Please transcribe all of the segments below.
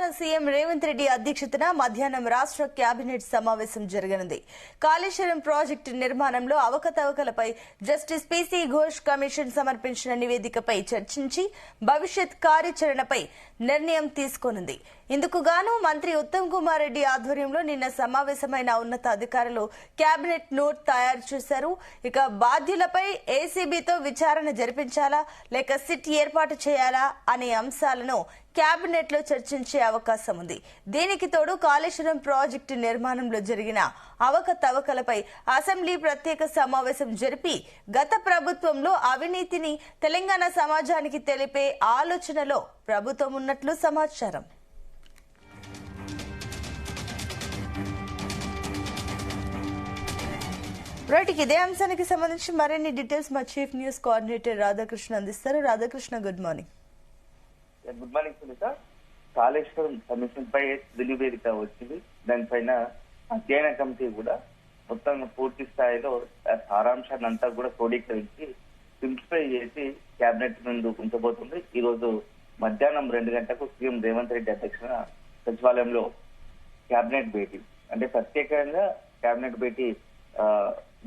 Telangana CM Revanth Reddy అధ్యక్షతన మధ్యాహ్నం రాష్ట్ర కేబినెట్ సమావేశం జరగనుంది. కాళేశ్వరం ప్రాజెక్టు నిర్మాణంలో అవకతవకలపై జస్టిస్ పీసీ ఘోష్ కమిషన్ సమర్పించిన నివేదికపై చర్చించి భవిష్యత్ కార్యాచరణపై నిర్ణయం తీసుకోనుంది. ఇందుకు గాను మంత్రి ఉత్తమ్ కుమార్ రెడ్డి ఆధ్వర్యంలో నిన్న సమావేశమైన ఉన్నతాధికారులు కేబినెట్ నోట్ తయారు చేశారు. ఇక బాధ్యులపై ఏసీబీతో విచారణ జరిపించాలా లేక సిట్ ఏర్పాటు చేయాలా అనే అంశాలను కేబినెట్ లో చర్చించే అవకాశం ఉంది. దీనికి తోడు కాళేశ్వరం ప్రాజెక్టు నిర్మాణంలో జరిగిన అవకతవకలపై అసెంబ్లీ ప్రత్యేక సమావేశం జరిపి గత ప్రభుత్వంలో అవినీతిని తెలంగాణ సమాజానికి తెలిపే ఆలోచనలో ప్రభుత్వం ఉన్నట్లు సమాచారం. ఇదే అంశానికి సంబంధించి మరిన్ని డీటెయిల్స్ మా చీఫ్ న్యూస్ కోఆర్డినేటర్ రాధాకృష్ణ అందిస్తారు. Radhakrishna, good morning. Good morning Sunitha. Kaleshwaram commission పై నివేదిక వచ్చింది. దానిపైన అధ్యయన కమిటీ కూడా మొత్తం పూర్తి స్థాయిలో సారాంశాన్ని అంతా కూడా క్రోడీకరించి సింప్లిఫై చేసి కేబినెట్ ముందు ఉంచబోతుంది. ఈ రోజు మధ్యాహ్నం 2 గంటలకు సీఎం రేవంత్ రెడ్డి అధ్యక్షతన సచివాలయంలో కేబినెట్ భేటీ, అంటే ప్రత్యేకంగా కేబినెట్ భేటీ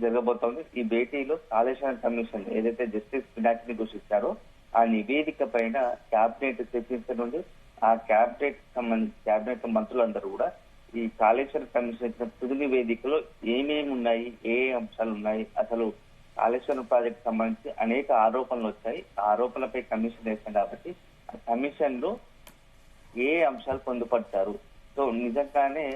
జరగబోతోంది. ఈ భేటీలో కాళేశ్వరం కమిషన్ ఏదైతే జస్టిస్ పినాకిని ఘోషించారో ఆ నివేదిక పైన కేబినెట్ చర్చించనుంది. ఆ కేబినెట్ మంత్రులందరూ కూడా ఈ కాళేశ్వరం కమిషన్ ఇచ్చిన తుది నివేదికలో ఏమేమి ఉన్నాయి, ఏ అంశాలు ఉన్నాయి, అసలు కాళేశ్వరం ప్రాజెక్ట్ సంబంధించి అనేక ఆరోపణలు వచ్చాయి. ఆ ఆరోపణలపై కమిషన్ వేశారు కాబట్టి ఆ కమిషన్ లో ఏ అంశాలు పొందుపరిచారు, సో నిజంగానే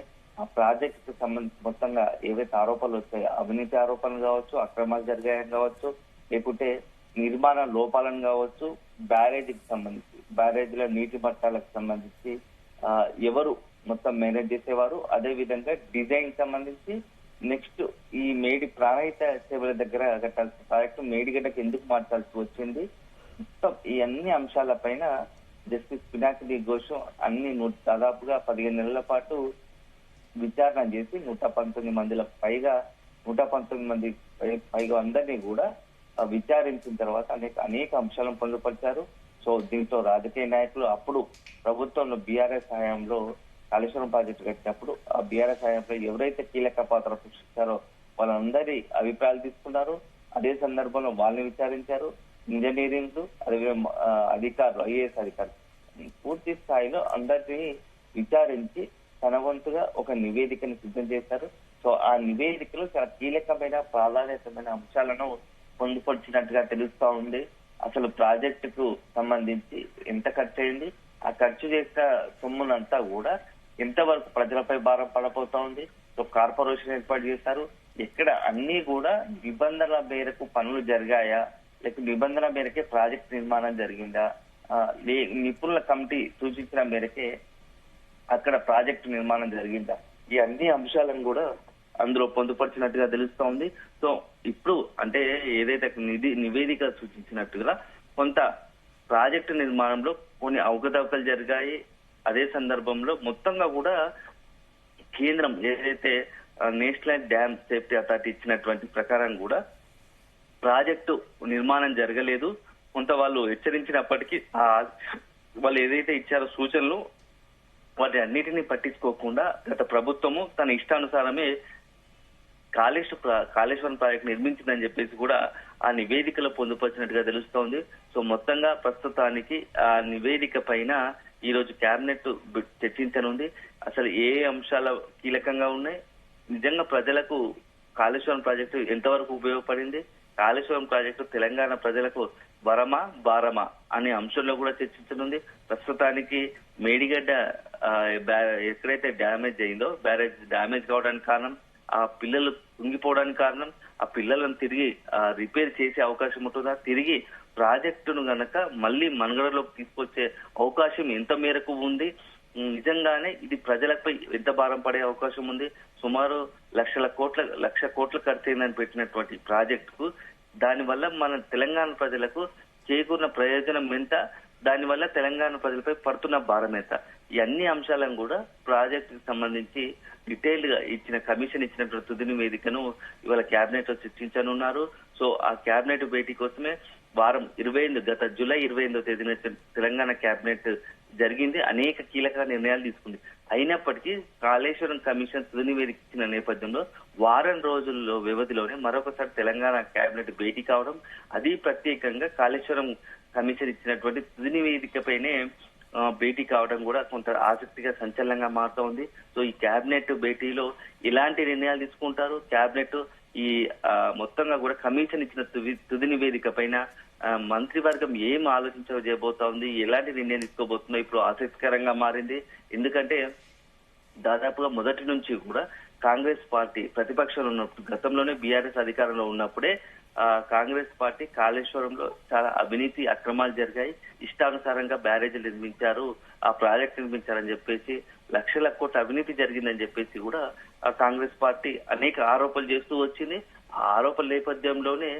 ఆ ప్రాజెక్ట్ కు సంబంధించి మొత్తంగా ఏవైతే ఆరోపణలు వచ్చాయో అవినీతి ఆరోపణలు కావచ్చు, అక్రమాలు జరిగాయని కావచ్చు, లేకుంటే నిర్మాణ లోపాలను కావచ్చు, బ్యారేజీకి సంబంధించి బ్యారేజీల నీటి మట్టాలకు సంబంధించి ఎవరు మొత్తం మేనేజ్ చేసేవారు, అదే విధంగా డిజైన్ సంబంధించి నెక్స్ట్ ఈ ప్రాణహిత సేవల దగ్గర కట్టాల్సిన ప్రాజెక్టు మేడిగడ్డకు ఎందుకు మార్చాల్సి వచ్చింది, మొత్తం ఈ అన్ని అంశాలపైన జస్టిస్ పినాకిని ఘోష్ దాదాపుగా 15 నెలల పాటు విచారణ చేసి 119 మందిల పైగా 119 మంది పైగా అందరినీ కూడా విచారించిన తర్వాత అనేక అంశాలను పొందుపరిచారు. సో దీంతో రాజకీయ నాయకులు అప్పుడు ప్రభుత్వంలో బీఆర్ఎస్ హయాంలో కాళేశ్వరం ప్రాజెక్టు కట్టినప్పుడు ఆ బీఆర్ఎస్ హయాంలో ఎవరైతే కీలక పాత్ర సృష్టించారో వాళ్ళందరి అభిప్రాయాలు తీసుకున్నారు. అదే సందర్భంలో వాళ్ళని విచారించారు. ఇంజనీరింగ్ అదే అధికారులు, ఐఏఎస్ అధికారులు పూర్తి స్థాయిలో అందరినీ విచారించి తన వంతుగా ఒక నివేదికను సిద్ధం చేశారు. సో ఆ నివేదికలో చాలా కీలకమైన ప్రాధాన్యతమైన అంశాలను పొందుపరిచినట్టుగా తెలుస్తా ఉంది. అసలు ప్రాజెక్టుకు సంబంధించి ఎంత ఖర్చు అయింది, ఆ ఖర్చు చేసిన సొమ్మునంతా కూడా ఎంతవరకు ప్రజలపై భారం పడబోతా ఉంది. సో కార్పొరేషన్ ఏర్పాటు చేశారు. ఎక్కడ అన్ని కూడా నిబంధనల మేరకు పనులు జరిగాయా, లేక నిబంధనల మేరకే ప్రాజెక్ట్ నిర్మాణం జరిగిందా, నిపుణుల కమిటీ సూచించిన మేరకే అక్కడ ప్రాజెక్టు నిర్మాణం జరిగిందా, ఈ అన్ని అంశాలను కూడా అందులో పొందుపరిచినట్టుగా తెలుస్తా ఉంది. సో ఇప్పుడు అంటే ఏదైతే నివేదిక సూచించినట్టుగా కొంత ప్రాజెక్టు నిర్మాణంలో కొన్ని అవకతవకలు జరిగాయి. అదే సందర్భంలో మొత్తంగా కూడా కేంద్రం ఏదైతే నేషనల్ డ్యామ్ సేఫ్టీ అథారిటీ ఇచ్చినటువంటి ప్రకారం కూడా ప్రాజెక్టు నిర్మాణం జరగలేదు. కొంత వాళ్ళు హెచ్చరించినప్పటికీ వాళ్ళు ఏదైతే ఇచ్చారో సూచనలు వాటి అన్నిటినీ పట్టించుకోకుండా గత ప్రభుత్వము తన ఇష్టానుసారమే కాళేశ్వరం ప్రాజెక్టు నిర్మించిందని చెప్పేసి కూడా ఆ నివేదికలో పొందుపరిచినట్టుగా తెలుస్తోంది. సో మొత్తంగా ప్రస్తుతానికి ఆ నివేదిక పైన ఈ రోజు కేబినెట్ చర్చించనుంది. అసలు ఏ అంశాలు కీలకంగా ఉన్నాయి, నిజంగా ప్రజలకు కాళేశ్వరం ప్రాజెక్టు ఎంతవరకు ఉపయోగపడింది, కాళేశ్వరం ప్రాజెక్టు తెలంగాణ ప్రజలకు వరమా భారమా అనే అంశంలో కూడా చర్చించనుంది. ప్రస్తుతానికి మేడిగడ్డ ఎక్కడైతే డ్యామేజ్ అయిందో, బ్యారేజ్ డ్యామేజ్ కావడానికి కారణం, ఆ పిల్లలు కుంగిపోవడానికి కారణం, ఆ పిల్లలను తిరిగి రిపేర్ చేసే అవకాశం ఉంటుందా, తిరిగి ప్రాజెక్టును గనక మళ్ళీ మనుగడలోకి తీసుకొచ్చే అవకాశం ఎంత మేరకు ఉంది, నిజంగానే ఇది ప్రజలపై ఎంత భారం పడే అవకాశం ఉంది. సుమారు 1,00,00,000 కోట్ల ఖర్చు అయిందని పెట్టినటువంటి ప్రాజెక్టుకు దానివల్ల మన తెలంగాణ ప్రజలకు చేకూరిన ప్రయోజనం ఎంత, దానివల్ల తెలంగాణ ప్రజలపై పడుతున్న భారం ఎంత, ఈ అన్ని అంశాలను కూడా ప్రాజెక్టుకు సంబంధించి డీటెయిల్డ్ గా కమిషన్ ఇచ్చినటువంటి తుది నివేదికను ఇవాళ కేబినెట్ లో చర్చించనున్నారు. సో ఆ కేబినెట్ భేటీ కోసమే వారం 25 గత జూలై 25వ తేదీన తెలంగాణ కేబినెట్ జరిగింది, అనేక కీలక నిర్ణయాలు తీసుకుంది. అయినప్పటికీ కాళేశ్వరం కమిషన్ తుది నివేదిక ఇచ్చిన నేపథ్యంలో వారం రోజుల్లో వ్యవధిలోనే మరొకసారి తెలంగాణ కేబినెట్ భేటీ కావడం, అది ప్రత్యేకంగా కాళేశ్వరం కమిషన్ ఇచ్చినటువంటి తుది నివేదికపైనే భేటీ కావడం కూడా కొంత ఆసక్తిగా సంచలనంగా మారుతూ ఉంది. సో ఈ కేబినెట్ భేటీలో ఎలాంటి నిర్ణయాలు తీసుకుంటారు, కేబినెట్ ఈ మొత్తంగా కూడా కమిషన్ ఇచ్చిన తుది నివేదిక పైన మంత్రివర్గం ఏం ఆలోచించబోతా ఉంది, ఎలాంటి నిర్ణయం తీసుకోబోతుందో ఇప్పుడు ఆసక్తికరంగా మారింది. ఎందుకంటే దాదాపుగా మొదటి నుంచి కూడా కాంగ్రెస్ పార్టీ ప్రతిపక్షంలో ఉన్నప్పుడు, గతంలోనే బీఆర్ఎస్ అధికారంలో ఉన్నప్పుడే కాంగ్రెస్ పార్టీ కాళేశ్వరంలో చాలా అవినీతి అక్రమాలు జరిగాయి, ఇష్టానుసారంగా బ్యారేజీలు నిర్మించారు, ఆ ప్రాజెక్ట్ నిర్మించారని చెప్పేసి లక్షల కోట్ల అవినీతి జరిగిందని చెప్పేసి కూడా కాంగ్రెస్ పార్టీ అనేక ఆరోపణలు చేస్తూ వచ్చింది. ఆ ఆరోపణల నేపథ్యంలోనే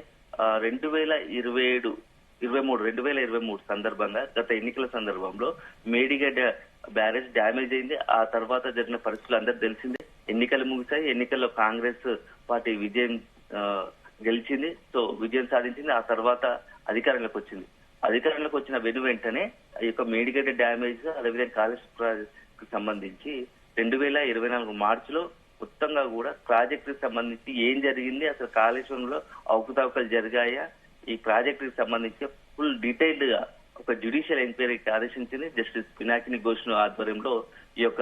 2023 సందర్భంగా, గత ఎన్నికల సందర్భంలో మేడిగడ్డ బ్యారేజ్ డ్యామేజ్ అయింది. ఆ తర్వాత జరిగిన పరిస్థితులు అందరూ తెలిసిందే. ఎన్నికలు ముగిశాయి, ఎన్నికల్లో కాంగ్రెస్ పార్టీ గెలిచింది. సో విజయం సాధించింది. ఆ తర్వాత అధికారంలోకి వచ్చింది. అధికారంలోకి వచ్చిన వెంటనే ఈ యొక్క మేడిగడ్డ డ్యామేజ్, అదేవిధంగా కాళేశ్వరం ప్రాజెక్టు సంబంధించి 2024 మార్చిలో మొత్తంగా కూడా ప్రాజెక్టుకి సంబంధించి ఏం జరిగింది, అసలు కాళేశ్వరంలో అవకతవకలు జరిగాయా, ఈ ప్రాజెక్టుకి సంబంధించి ఫుల్ డీటెయిల్డ్ గా ఒక జ్యుడిషియల్ ఎంక్వైరీకి ఆదేశించింది. జస్టిస్ పినాకిని ఘోష్ ఆధ్వర్యంలో ఈ యొక్క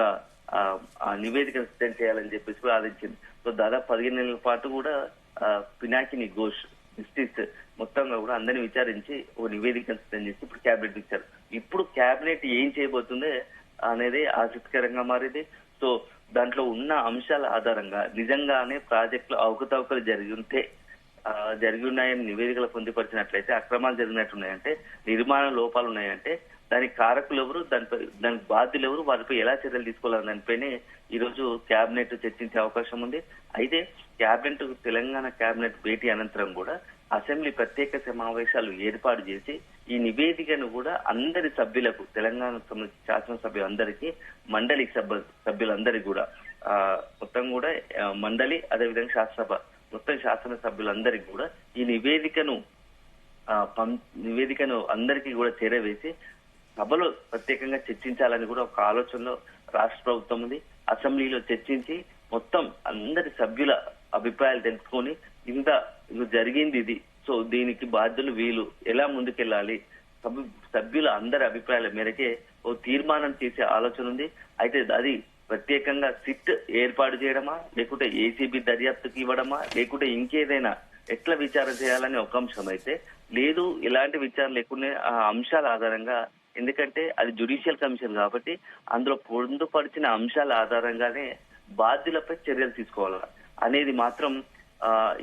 నివేదిక సిద్ధం చేయాలని చెప్పేసి కూడా ఆదేశించింది. సో దాదాపు 15 నెలల పాటు కూడా పినాకిని ఘోష్ జస్టిస్ మొత్తంగా కూడా అందరినీ విచారించి ఒక నివేదిక సిద్ధం చేసి ఇప్పుడు క్యాబినెట్ ఇచ్చారు. ఇప్పుడు క్యాబినెట్ ఏం చేయబోతుంది అనేది ఆసక్తికరంగా మారింది. సో దాంట్లో ఉన్న అంశాల ఆధారంగా నిజంగానే ప్రాజెక్టులో అవకతవకలు జరిగి ఉన్నాయని నివేదికలు పొందుపరిచినట్లయితే, అక్రమాలు జరిగినట్టున్నాయంటే, నిర్మాణ లోపాలు ఉన్నాయంటే, దానికి కారకులు ఎవరు, దానికి బాధ్యులు ఎవరు, వారిపై ఎలా చర్యలు తీసుకోవాలని దానిపైనే ఈ రోజు కేబినెట్ చర్చించే అవకాశం ఉంది. అయితే తెలంగాణ కేబినెట్ భేటీ అనంతరం కూడా అసెంబ్లీ ప్రత్యేక సమావేశాలు ఏర్పాటు చేసి ఈ నివేదికను కూడా అందరి సభ్యులకు, తెలంగాణ సంబంధించిన శాసనసభ్యులందరికీ, మండలి సభ్యులందరికీ కూడా మొత్తం కూడా మండలి, అదేవిధంగా శాసనసభ మొత్తం శాసనసభ్యులందరికీ కూడా ఈ నివేదికను అందరికీ కూడా చేరవేసి సభలో ప్రత్యేకంగా చర్చించాలని కూడా ఒక ఆలోచనలో రాష్ట్ర ప్రభుత్వం ఉంది. అసెంబ్లీలో చర్చించి మొత్తం అందరి సభ్యుల అభిప్రాయాలు తెలుసుకొని ఇంత జరిగింది ఇది, సో దీనికి బాధ్యులు వీళ్ళు, ఎలా ముందుకెళ్లాలి, సభ్యుల అందరి అభిప్రాయాల మేరకే ఓ తీర్మానం చేసే ఆలోచన ఉంది. అయితే అది ప్రత్యేకంగా సిట్ ఏర్పాటు చేయడమా, లేకుంటే ఏసీబీ దర్యాప్తుకి ఇవ్వడమా, లేకుంటే ఇంకేదైనా ఎట్లా విచారణ చేయాలని ఒక అంశం అయితే, లేదు ఇలాంటి విచారణ లేకుండా ఆ అంశాల ఆధారంగా, ఎందుకంటే అది జ్యుడిషియల్ కమిషన్ కాబట్టి అందులో పొందుపరిచిన అంశాల ఆధారంగానే బాధ్యులపై చర్యలు తీసుకోవాలా అనేది మాత్రం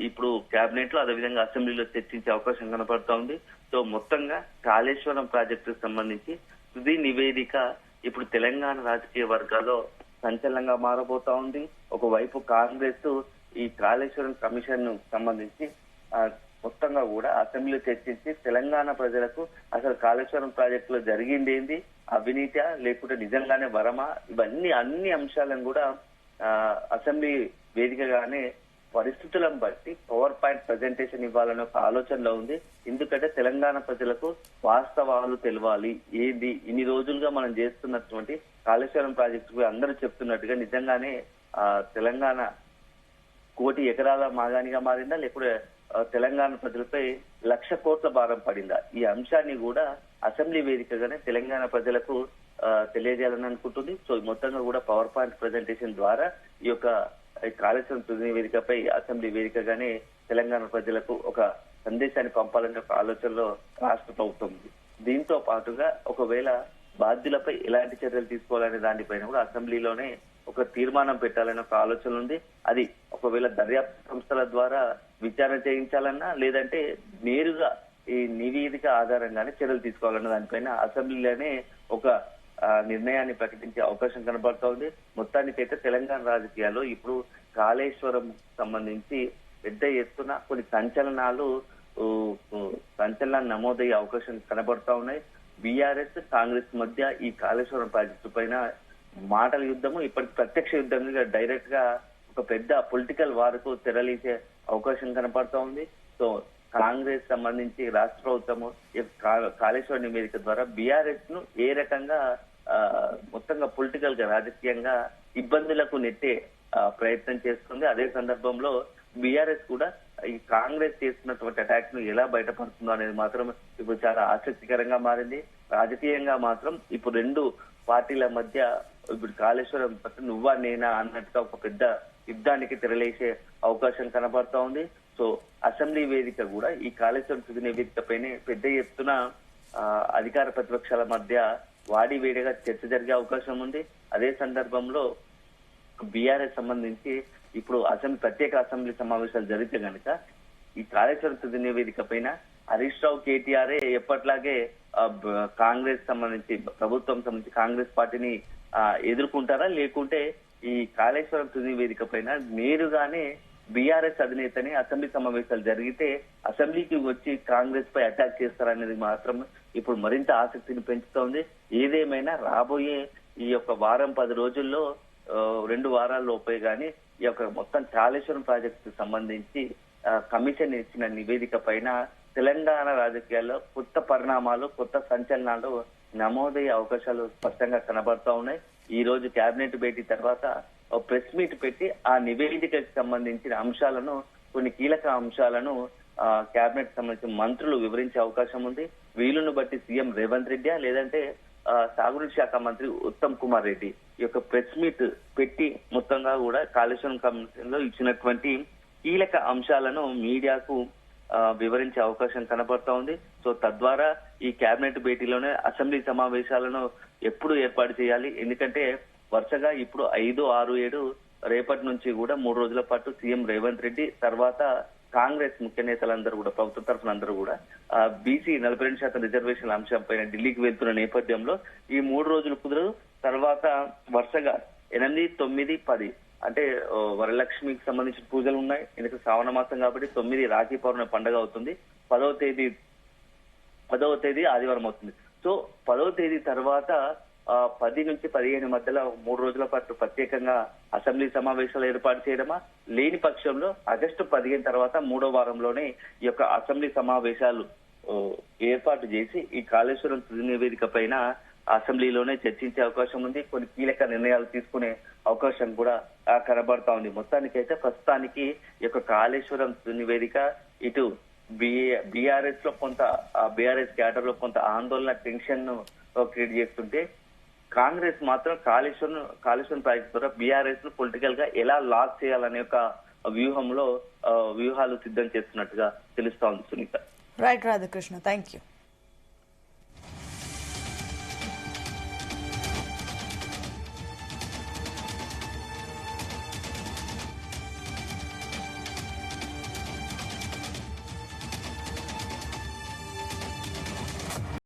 ఇప్పుడు కేబినెట్ లో, అదేవిధంగా అసెంబ్లీలో చర్చించే అవకాశం కనపడతా ఉంది. సో మొత్తంగా కాళేశ్వరం ప్రాజెక్టుకు సంబంధించి తుది నివేదిక ఇప్పుడు తెలంగాణ రాజకీయ వర్గాల్లో సంచలనంగా మారబోతా ఉంది. ఒకవైపు కాంగ్రెస్ ఈ కాళేశ్వరం కమిషన్ సంబంధించి మొత్తంగా కూడా అసెంబ్లీలో చర్చించి తెలంగాణ ప్రజలకు అసలు కాళేశ్వరం ప్రాజెక్టులో జరిగింది ఏంది, అవినీతి లేకుంటే నిజంగానే వరమా, ఇవన్నీ అన్ని అంశాలను కూడా అసెంబ్లీ వేదికగానే పరిస్థితులను బట్టి పవర్ పాయింట్ ప్రజెంటేషన్ ఇవ్వాలనే ఒక ఆలోచనలో ఉంది. ఎందుకంటే తెలంగాణ ప్రజలకు వాస్తవాలు తెలవాలి, ఏది ఇన్ని రోజులుగా మనం చేస్తున్నటువంటి కాళేశ్వరం ప్రాజెక్టు అందరూ చెప్తున్నట్టుగా నిజంగానే తెలంగాణ 1 కోటి ఎకరాల మాగానిగా మారిందా, లేకపోతే తెలంగాణ ప్రజలపై 1,00,000 కోట్ల భారం పడిందా, ఈ అంశాన్ని కూడా అసెంబ్లీ వేదికగానే తెలంగాణ ప్రజలకు తెలియజేయాలని అనుకుంటుంది. సో మొత్తంగా కూడా పవర్ పాయింట్ ప్రజెంటేషన్ ద్వారా ఈ యొక్క కాళేశ్వరం తుది వేదికపై అసెంబ్లీ వేదికగానే తెలంగాణ ప్రజలకు ఒక సందేశాన్ని పంపాలనే ఒక ఆలోచనలో రాష్ట్ర ప్రభుత్వం ఉంది. దీంతో పాటుగా ఒకవేళ బాధ్యులపై ఎలాంటి చర్యలు తీసుకోవాలనే దానిపైన కూడా అసెంబ్లీలోనే ఒక తీర్మానం పెట్టాలనే ఒక ఆలోచన ఉంది. అది ఒకవేళ దర్యాప్తు సంస్థల ద్వారా విచారణ చేయించాలన్నా, లేదంటే నేరుగా ఈ నివేదిక ఆధారంగానే చర్యలు తీసుకోవాలన్న దానిపైన అసెంబ్లీలోనే ఒక నిర్ణయాన్ని ప్రకటించే అవకాశం కనబడుతూ ఉంది. మొత్తానికైతే తెలంగాణ రాజకీయాల్లో ఇప్పుడు కాళేశ్వరం సంబంధించి పెద్ద ఎత్తున కొన్ని సంచలనాలు నమోదయ్యే అవకాశం కనబడుతూ ఉన్నాయి. బీఆర్ఎస్ కాంగ్రెస్ మధ్య ఈ కాళేశ్వరం ప్రాజెక్టు పైన మాటల యుద్ధము ఇప్పటికి ప్రత్యక్ష యుద్ధంగా డైరెక్ట్ గా ఒక పెద్ద పొలిటికల్ వార్కు తెరలేసే అవకాశం కనపడుతూ ఉంది. సో కాంగ్రెస్ సంబంధించి రాష్ట్ర ప్రభుత్వము కాళేశ్వర నివేదిక ద్వారా బీఆర్ఎస్ ను ఏ రకంగా మొత్తంగా పొలిటికల్ గా రాజకీయంగా ఇబ్బందులకు నెట్టే ప్రయత్నం చేస్తుంది. అదే సందర్భంలో బీఆర్ఎస్ కూడా ఈ కాంగ్రెస్ చేస్తున్నటువంటి అటాక్ ను ఎలా బయటపడుతుందో అనేది మాత్రం ఇప్పుడు చాలా ఆసక్తికరంగా మారింది. రాజకీయంగా మాత్రం ఇప్పుడు రెండు పార్టీల మధ్య ఇప్పుడు కాళేశ్వరం పట్ల నువ్వా నేనా అన్నట్టుగా ఒక పెద్ద యుద్ధానికి తెరలేసే అవకాశం కనబడతా ఉంది. సో అసెంబ్లీ వేదిక కూడా ఈ కాళేశ్వరం తుది వేదికపైనే పెద్ద ఎత్తున అధికార ప్రతిపక్షాల మధ్య వాడి వేడిగా చర్చ జరిగే అవకాశం ఉంది. అదే సందర్భంలో బీఆర్ఎస్ సంబంధించి ఇప్పుడు ప్రత్యేక అసెంబ్లీ సమావేశాలు జరిగితే గనక ఈ కాళేశ్వరం తుది నివేదిక పైన హరీష్ రావు కేటీఆర్ ఎప్పట్లాగే కాంగ్రెస్ సంబంధించి ప్రభుత్వం సంబంధించి కాంగ్రెస్ పార్టీని ఎదుర్కొంటారా, లేకుంటే ఈ కాళేశ్వరం తుది నివేదిక పైన నేరుగానే బీఆర్ఎస్ అధినేతని అసెంబ్లీ సమావేశాలు జరిగితే అసెంబ్లీకి వచ్చి కాంగ్రెస్ పై అటాక్ చేస్తారనేది మాత్రం ఇప్పుడు మరింత ఆసక్తిని పెంచుతోంది. ఏదేమైనా రాబోయే ఈ యొక్క వారం 10 రోజుల్లో 2 వారాల్లోపే గానీ ఈ యొక్క మొత్తం కాళేశ్వరం ప్రాజెక్టు సంబంధించి కమిషన్ ఇచ్చిన నివేదిక పైన తెలంగాణ రాజకీయాల్లో కొత్త పరిణామాలు, కొత్త సంచలనాలు నమోదయ్యే అవకాశాలు స్పష్టంగా కనబడతా ఉన్నాయి. ఈ రోజు కేబినెట్ భేటీ తర్వాత ప్రెస్ మీట్ పెట్టి ఆ నివేదికకు సంబంధించిన అంశాలను, కొన్ని కీలక అంశాలను కేబినెట్ సంబంధించిన మంత్రులు వివరించే అవకాశం ఉంది. వీలును బట్టి సీఎం రేవంత్ రెడ్డి లేదంటే సాగునీటి శాఖ మంత్రి ఉత్తమ్ కుమార్ రెడ్డి ఈ యొక్క ప్రెస్ మీట్ పెట్టి మొత్తంగా కూడా కాళేశ్వరం కమిషన్ లో ఇచ్చినటువంటి కీలక అంశాలను మీడియాకు వివరించే అవకాశం కనబడతా ఉంది. సో తద్వారా ఈ కేబినెట్ భేటీలోనే అసెంబ్లీ సమావేశాలను ఎప్పుడు ఏర్పాటు చేయాలి, ఎందుకంటే వరుసగా ఇప్పుడు 5, 6, 7 రేపటి నుంచి కూడా 3 రోజుల పాటు సీఎం రేవంత్ రెడ్డి తర్వాత కాంగ్రెస్ ముఖ్య నేతలందరూ కూడా ప్రభుత్వం తరఫున అందరూ కూడా బీసీ 42% రిజర్వేషన్ల అంశం పైన ఢిల్లీకి వెళ్తున్న నేపథ్యంలో ఈ 3 రోజులు కుదరదు. తర్వాత వరుసగా 8, 9, 10 అంటే వరలక్ష్మికి సంబంధించిన పూజలు ఉన్నాయి. ఎందుకంటే శ్రావణ మాసం కాబట్టి 9 రాఖీ పౌర్ణమి పండుగ అవుతుంది. 10వ తేదీ ఆదివారం అవుతుంది. సో 10వ తేదీ తర్వాత 10 నుంచి 15 మధ్యలో 3 రోజుల పాటు ప్రత్యేకంగా అసెంబ్లీ సమావేశాలు ఏర్పాటు చేయడమా, లేని పక్షంలో ఆగస్టు 15 తర్వాత 3వ వారంలోనే ఈ యొక్క అసెంబ్లీ సమావేశాలు ఏర్పాటు చేసి ఈ కాళేశ్వరం తుది నివేదిక పైన అసెంబ్లీలోనే చర్చించే అవకాశం ఉంది. కొన్ని కీలక నిర్ణయాలు తీసుకునే అవకాశం కూడా కనబడతా ఉంది. మొత్తానికైతే ప్రస్తుతానికి ఈ యొక్క కాళేశ్వరం నివేదిక ఇటు బీఆర్ఎస్ లో కొంత బీఆర్ఎస్ క్యాడర్ లో కొంత ఆందోళన, టెన్షన్ క్రియేట్ చేస్తుంటే కాంగ్రెస్ మాత్రం కాళేశ్వరం ప్రాజెక్ట్ ద్వారా బీఆర్ఎస్ ను పొలిటికల్ గా ఎలా లాక్ చేయాలనే ఒక వ్యూహాలు సిద్ధం చేస్తున్నట్టుగా తెలుస్తా ఉంది. Sunitha. Right Radhakrishna, thank you.